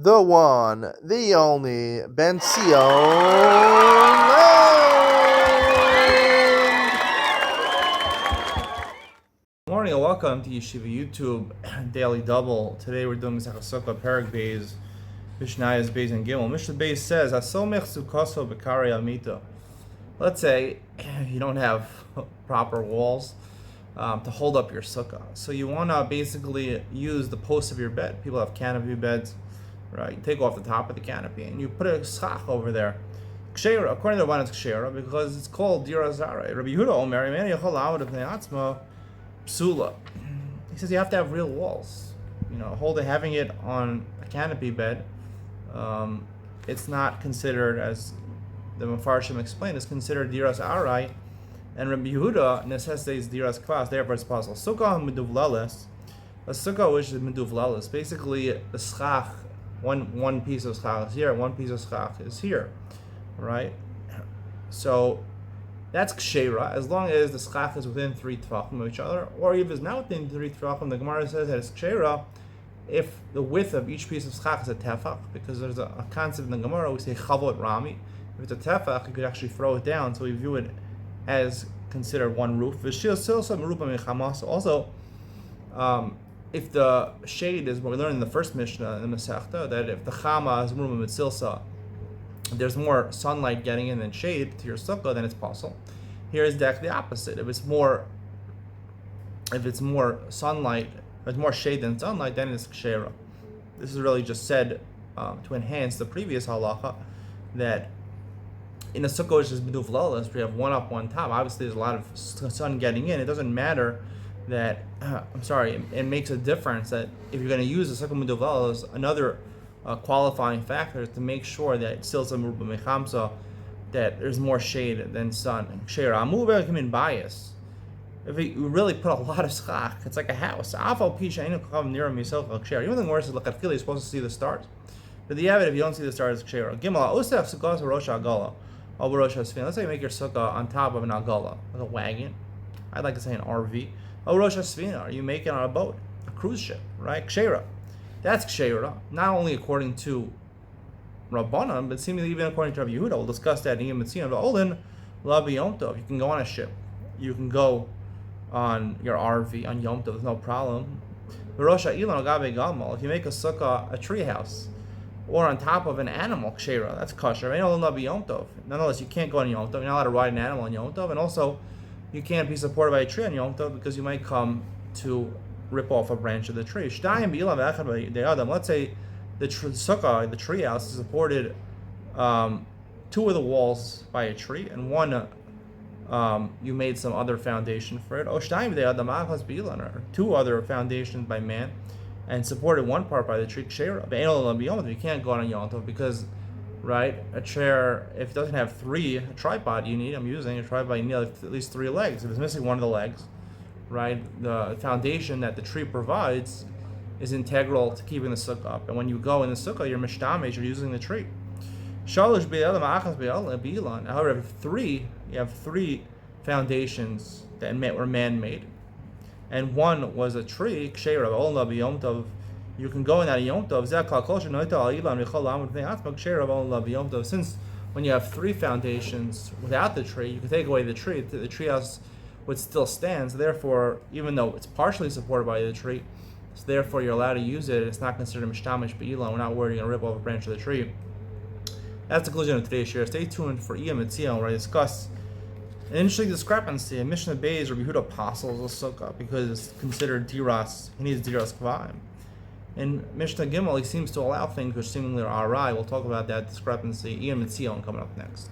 the one, the only, Ben Sion. Good morning and welcome to Yeshiva YouTube Daily Double. Today we're doing Succah Perek Beis, Mishnah is Beis and Gimel. Mishnah Beis says, "Asomech Sukkah B'Kari Amita." Let's say you don't have proper walls to hold up your sukkah, so you want to basically use the posts of your bed. People have canopy beds, right? You take off the top of the canopy and you put a Succah over there. Kshera, according to the one, it's Kshera because it's called Dira Zara. Rabbi Yehuda Omer, Yemeni Yachol Amud B'nei Atzma Psula. He says you have to have real walls. Having it on a canopy bed, it's not considered, as the Mefarshim explained, it's considered Diras Arai, and Rabbi Yehuda necessitates Diras Klas, therefore it's possible. Sukkah Meduvlales, a Sukkah which is Meduvlales, basically the Schach, one piece of Schach is here, one piece of Schach is here, right? So that's kshera, as long as the schach is within 3 tvachim of each other, or if it's not within 3 tvachim. The Gemara says that it's kshera if the width of each piece of schach is a tefach, because there's a concept in the Gemara, we say chavot rami. If it's a tefach, you could actually throw it down, so we view it as considered one roof. Also, if the shade is, what we learned in the first Mishnah in the Masechta, that if the chama is muruba mitzilsa, there's more sunlight getting in than shade to your sukkah, then it's possible. Here is the opposite. If it's more sunlight, if it's more shade than sunlight, then it's kshera. This is really just said to enhance the previous halacha that in a sukkah which is meduvlalas, we have one up, one top. Obviously, there's a lot of sun getting in. It doesn't matter that. It makes a difference that if you're going to use a sukkah meduvlalas, another qualifying factor is to make sure that it's still some ruba mechamsa, that there's more shade than sun. Kshera amu come in bias. If you really put a lot of schach, it's like a house. Even the worst is like you're supposed to see the stars. But the avid, if you don't see the stars, it's kshera. Gimel osef sukkah rosh agala. Let's say you make your sukkah on top of an agala, like a wagon. I'd like to say an RV. Rosh hasfina, you make it on a boat, a cruise ship, right? Kshera. That's kshera, not only according to Rabbanan, but seemingly even according to Rabbi Yehuda. We'll discuss that in Yom Tov. Olin Labi Yom Tov. You can go on a ship. You can go on your RV on Yom Tov. There's no problem. If you make a sukkah, a tree house, or on top of an animal, kshera, that's kosher. Nonetheless, you can't go on Yom Tov. You're not allowed to ride an animal on Yom Tov, and also you can't be supported by a tree on Yom Tov because you might come to rip off a branch of the tree. Let's say the sukkah, the tree house, is supported 2 of the walls by a tree, and one you made some other foundation for it. Or 2 other foundations by man, and supported one part by the tree. You can't go on a Yom Tov because, right, a chair, if it doesn't have a tripod I'm using a tripod, you need at least 3 legs. If it's missing one of the legs, right, the foundation that the tree provides is integral to keeping the sukkah up. And when you go in the sukkah, you're mishtamesh, you're using the tree. However, you have 3 foundations that were man-made, and one was a tree. You can go in that Yom Tov. Since when you have 3 foundations without the tree, you can take away the tree house would still stand. So therefore, even though it's partially supported by the tree, so therefore you're allowed to use it. It's not considered mishtamish be'ilan. We're not worried you're going to rip off a branch of the tree. That's the conclusion of today's share. Stay tuned for Iyam Etzion, where I discuss an interesting discrepancy. In Mishnah Beis, Rabbi Yehuda apostles a sukkah because it's considered diras. He needs diras kvaim. In Mishnah Gimel, he seems to allow things which seemingly are arai. We'll talk about that discrepancy. Iyam Etzion coming up next.